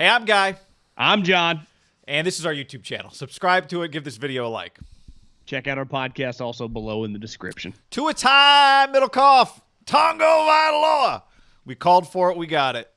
Hey, I'm Guy. I'm John. And this is our YouTube channel. Subscribe to it. Give this video a like. Check out our podcast also below in the description. To a time, middle cough. Tagovailoa. We called for it. We got it.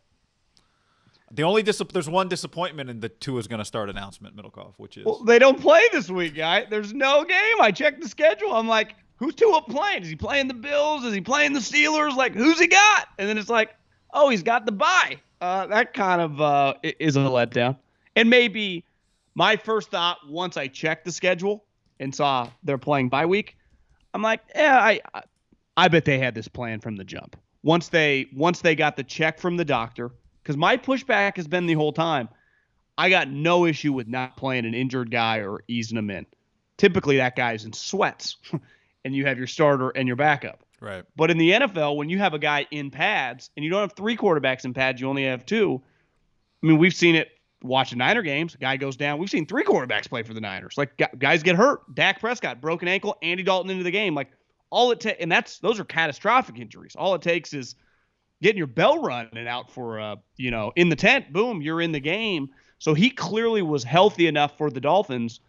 The only there's one disappointment in the Tua is going to start announcement, middle cough, which is... Well, they don't play this week, guy. There's no game. I checked the schedule. I'm like, who's Tua playing? Is he playing the Bills? Is he playing the Steelers? Like, who's he got? And then it's like, oh, he's got the bye. That kind of is a letdown. And maybe my first thought once I checked the schedule and saw they're playing bye week, I'm like, yeah, I bet they had this plan from the jump. Once they got the check from the doctor, because my pushback has been the whole time, I got no issue with not playing an injured guy or easing him in. Typically, that guy's in sweats, and you have your starter and your backup. Right. But in the NFL, when you have a guy in pads, and you don't have three quarterbacks in pads, you only have two. I mean, we've seen it watching Niner games. A guy goes down. We've seen three quarterbacks play for the Niners. Like, guys get hurt. Dak Prescott, broken ankle, Andy Dalton into the game. Like, all it takes, and those are catastrophic injuries. All it takes is getting your bell run and out for, in the tent, boom, you're in the game. So he clearly was healthy enough for the Dolphins.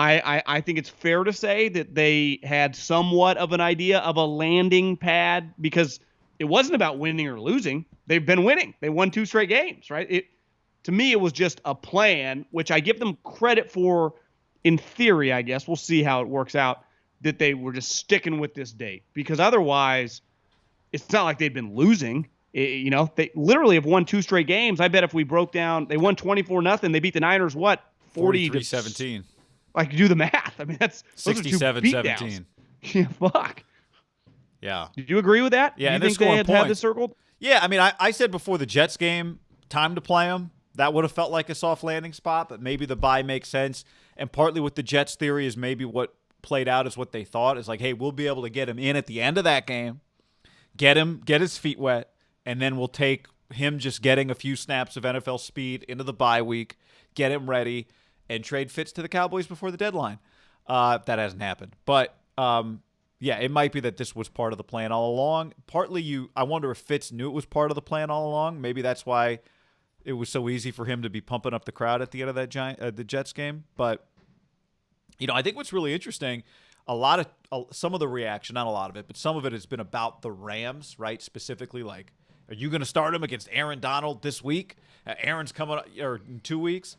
I think it's fair to say that they had somewhat of an idea of a landing pad because it wasn't about winning or losing. They've been winning. They won 2 straight games, right? To me, it was just a plan, which I give them credit for in theory, I guess. We'll see how it works out, that they were just sticking with this date because otherwise – it's not like they've been losing. They literally have won 2 straight games. I bet if we broke down, they won 24-0. They beat the Niners, 43-17. Like, do the math. I mean, that's 67-17. Yeah, fuck. Yeah. Did you agree with that? Yeah, you think they had this circled? Yeah, I mean, I said before the Jets game, time to play them. That would have felt like a soft landing spot, but maybe the bye makes sense. And partly with the Jets theory is maybe what played out is what they thought. Is like, hey, we'll be able to get him in at the end of that game. Get his feet wet, and then we'll take him just getting a few snaps of NFL speed into the bye week, get him ready, and trade Fitz to the Cowboys before the deadline. That hasn't happened. But, it might be that this was part of the plan all along. Partly I wonder if Fitz knew it was part of the plan all along. Maybe that's why it was so easy for him to be pumping up the crowd at the end of that the Jets game. But, I think what's really interesting – some of the reaction, not a lot of it, but some of it has been about the Rams, right? Specifically, like, are you going to start him against Aaron Donald this week? Aaron's coming up in 2 weeks.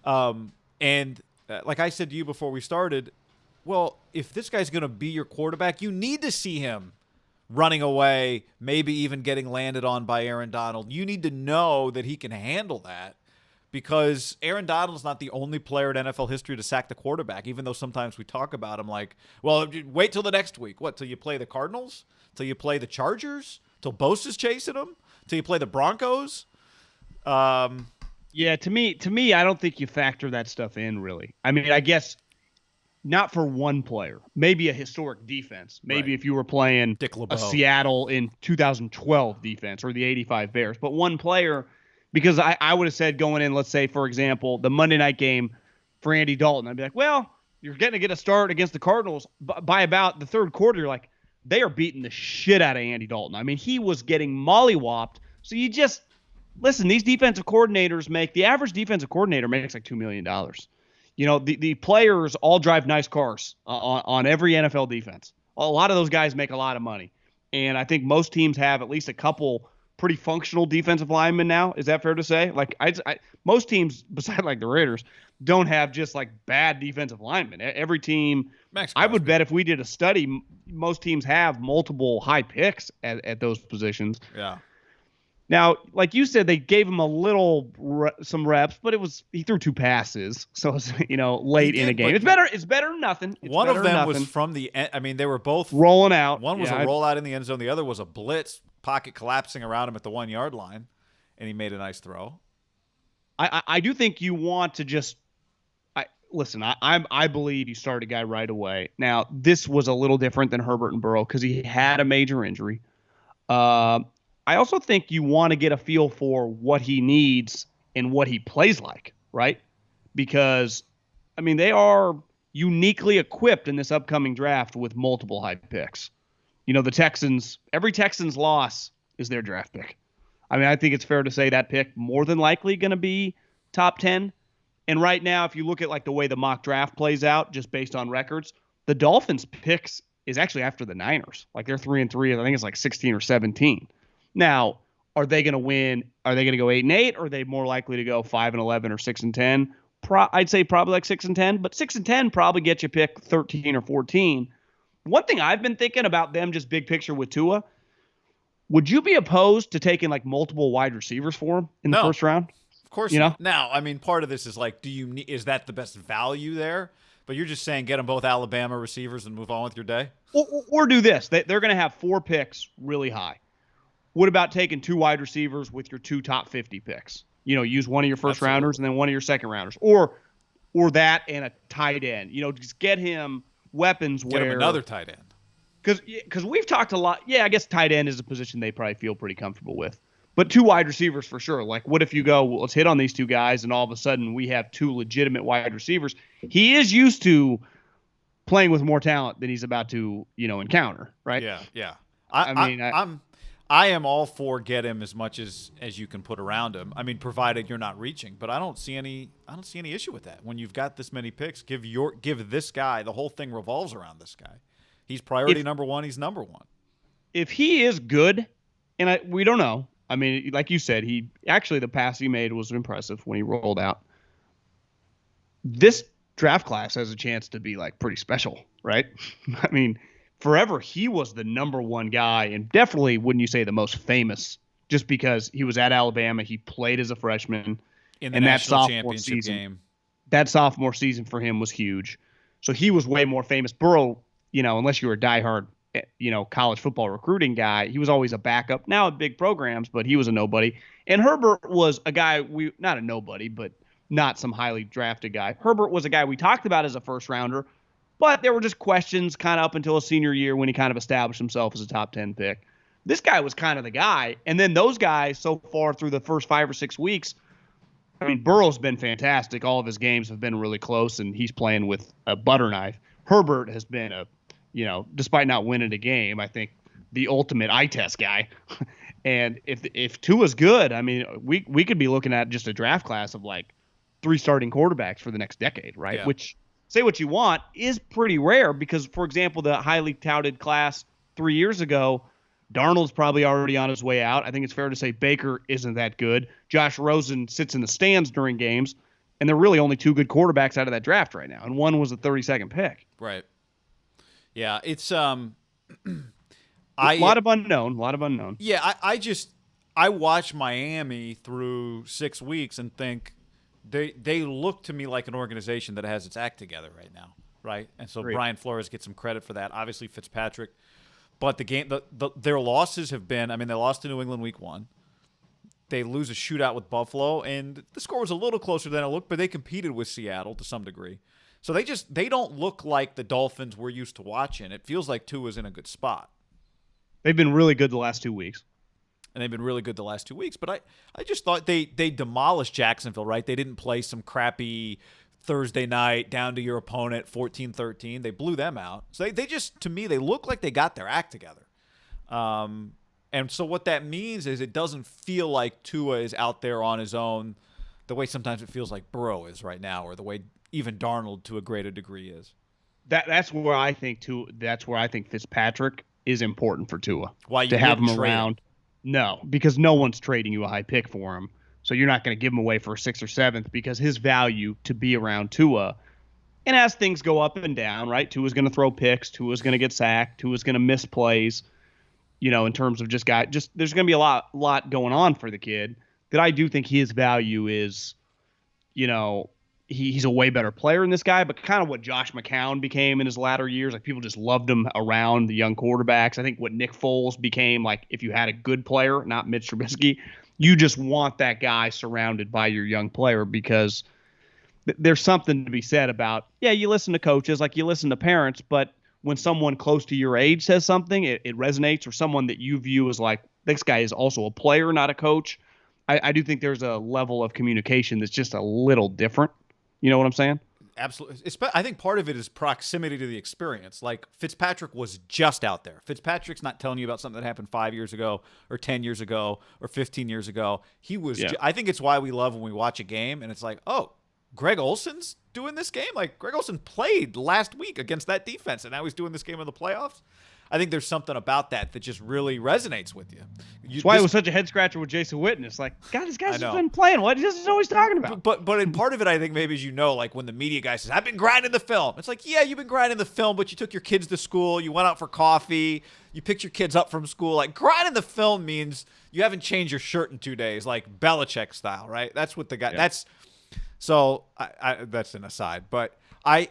Like I said to you before we started, well, if this guy's going to be your quarterback, you need to see him running away, maybe even getting landed on by Aaron Donald. You need to know that he can handle that. Because Aaron Donald's not the only player in NFL history to sack the quarterback, even though sometimes we talk about him like, well, wait till the next week. What, till you play the Cardinals? Till you play the Chargers? Till Bosa's chasing them? Till you play the Broncos? Yeah, to me, I don't think you factor that stuff in, really. I mean, I guess not for one player. Maybe a historic defense. Maybe if you were playing a Seattle in 2012 defense or the 85 Bears. But one player... Because I would have said going in, let's say, for example, the Monday night game for Andy Dalton, I'd be like, well, you're getting to get a start against the Cardinals. By about the third quarter, you're like, they are beating the shit out of Andy Dalton. I mean, he was getting mollywopped. So you just – listen, these defensive coordinators the average defensive coordinator makes like $2 million. The players all drive nice cars on every NFL defense. A lot of those guys make a lot of money. And I think most teams have at least a couple – pretty functional defensive linemen now. Is that fair to say? Like most teams, besides like the Raiders, don't have just like bad defensive linemen. Every team, I would bet if we did a study, most teams have multiple high picks at those positions. Yeah. Now, like you said, they gave him some reps, but he threw 2 passes, so it's, late in a game. It's better than nothing. One of them was from the end. I mean, they were both rolling out. One was a rollout in the end zone. The other was a blitz, pocket collapsing around him at the 1-yard line, and he made a nice throw. I do think you want to just listen. I believe you start a guy right away. Now, this was a little different than Herbert and Burrow because he had a major injury. I also think you want to get a feel for what he needs and what he plays like, right? Because, I mean, they are uniquely equipped in this upcoming draft with multiple high picks. The Texans, every Texans loss is their draft pick. I mean, I think it's fair to say that pick more than likely going to be top 10. And right now, if you look at like the way the mock draft plays out, just based on records, the Dolphins picks is actually after the Niners. Like they're 3-3. I think it's like 16 or 17. Now, are they going to win? Are they going to go 8-8? Or are they more likely to go 5-11 or 6-10? I'd say probably like 6-10, but 6-10 probably gets you pick 13 or 14. One thing I've been thinking about them, just big picture with Tua, would you be opposed to taking like multiple wide receivers for him in the first round? Of course, you know. Now, I mean, part of this is like, is that the best value there? But you're just saying get them both Alabama receivers and move on with your day? Or do this. They're going to have 4 picks really high. What about taking 2 wide receivers with your 2 top 50 picks? You know, use one of your first rounders and then one of your second rounders. Or that and a tight end. You know, just get him weapons get him another tight end. Because we've talked a lot. Yeah, I guess tight end is a position they probably feel pretty comfortable with. But 2 wide receivers for sure. Like, what if you go, well, let's hit on these 2 guys, and all of a sudden we have 2 legitimate wide receivers? He is used to playing with more talent than he's about to, encounter, right? Yeah. I am all for get him as much as you can put around him. I mean, provided you're not reaching. But I don't see any issue with that. When you've got this many picks, give this guy, the whole thing revolves around this guy. He's priority number 1. He's number 1. If he is good, and we don't know. I mean, like you said, the pass he made was impressive when he rolled out. This draft class has a chance to be like pretty special, right? I mean, forever he was the number 1 guy, and definitely wouldn't you say the most famous, just because he was at Alabama, he played as a freshman in the national championship game. That sophomore season for him was huge, so he was way more famous. Burrow, unless you were a diehard, college football recruiting guy, he was always a backup. Now at big programs, but he was a nobody. And Herbert was a guy not a nobody, but not some highly drafted guy. Herbert was a guy we talked about as a first rounder, but there were just questions kind of up until his senior year when he kind of established himself as a top 10 pick. This guy was kind of the guy. And then those guys so far through the first 5 or 6 weeks, I mean, Burrow's been fantastic. All of his games have been really close, and he's playing with a butter knife. Herbert has been despite not winning a game, I think the ultimate eye test guy. And if Tua's good, I mean, we could be looking at just a draft class of like 3 starting quarterbacks for the next decade, right? Yeah. Which, say what you want, is pretty rare because, for example, the highly touted class 3 years ago, Darnold's probably already on his way out. I think it's fair to say Baker isn't that good. Josh Rosen sits in the stands during games, and there are really only 2 good quarterbacks out of that draft right now, and one was the 32nd pick. Right. Yeah, it's a lot of unknown. Yeah, I watch Miami through 6 weeks and think they look to me like an organization that has its act together right now, right? And so Great. Brian Flores gets some credit for that. Obviously Fitzpatrick, but their losses have been. I mean, they lost to New England week 1. They lose a shootout with Buffalo, and the score was a little closer than it looked, but they competed with Seattle to some degree. So they don't look like the Dolphins we're used to watching. It feels like Tua's in a good spot. They've been really good the last 2 weeks. And they've been really good the last 2 weeks. But I just thought they demolished Jacksonville, right? They didn't play some crappy Thursday night down to your opponent 14-13. They blew them out. So they just, to me, they look like they got their act together. And so what that means is it doesn't feel like Tua is out there on his own the way sometimes it feels like Burrow is right now, or the way even Darnold to a greater degree is. That's where I think Fitzpatrick is important for Tua. Why you to have him trade around? No, because no one's trading you a high pick for him. So you're not going to give him away for a 6th or 7th because his value to be around Tua. And as things go up and down, right? Tua's going to throw picks. Tua's going to get sacked. Tua's going to miss plays. In terms of just there's going to be a lot going on for the kid. That I do think his value is, he's a way better player than this guy, but kind of what Josh McCown became in his latter years. Like, people just loved him around the young quarterbacks. I think what Nick Foles became, like, if you had a good player, not Mitch Trubisky, you just want that guy surrounded by your young player because there's something to be said about, you listen to coaches, like you listen to parents, but when someone close to your age says something, it resonates, or someone that you view as like, this guy is also a player, not a coach. I do think there's a level of communication that's just a little different. You know what I'm saying? Absolutely. I think part of it is proximity to the experience. Like Fitzpatrick was just out there. Fitzpatrick's not telling you about something that happened 5 years ago or 10 years ago or 15 years ago. He was. Yeah. I think it's why we love when we watch a game and it's like, oh, Greg Olson's doing this game. Like Greg Olson played last week against that defense, and now he's doing this game in the playoffs. I think there's something about that just really resonates with you. That's why it was such a head scratcher with Jason Witten. It's like, God, this guy's been playing. What is he always talking about? But in part of it, I think maybe as like when the media guy says, I've been grinding the film. It's like, yeah, you've been grinding the film, but you took your kids to school, you went out for coffee, you picked your kids up from school. Like grinding the film means you haven't changed your shirt in 2 days, like Belichick style, right? That's what the guy. Yeah. That's an aside, but. I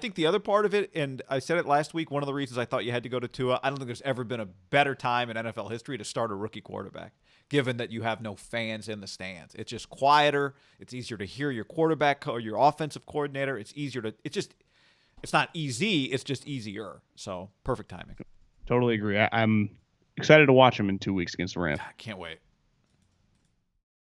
think the other part of it, and I said it last week, one of the reasons I thought you had to go to Tua, I don't think there's ever been a better time in NFL history to start a rookie quarterback, given that you have no fans in the stands. It's just quieter. It's easier to hear your quarterback or your offensive coordinator. It's not easy. It's just easier. So perfect timing. Totally agree. I'm excited to watch him in 2 weeks against the Rams. I can't wait.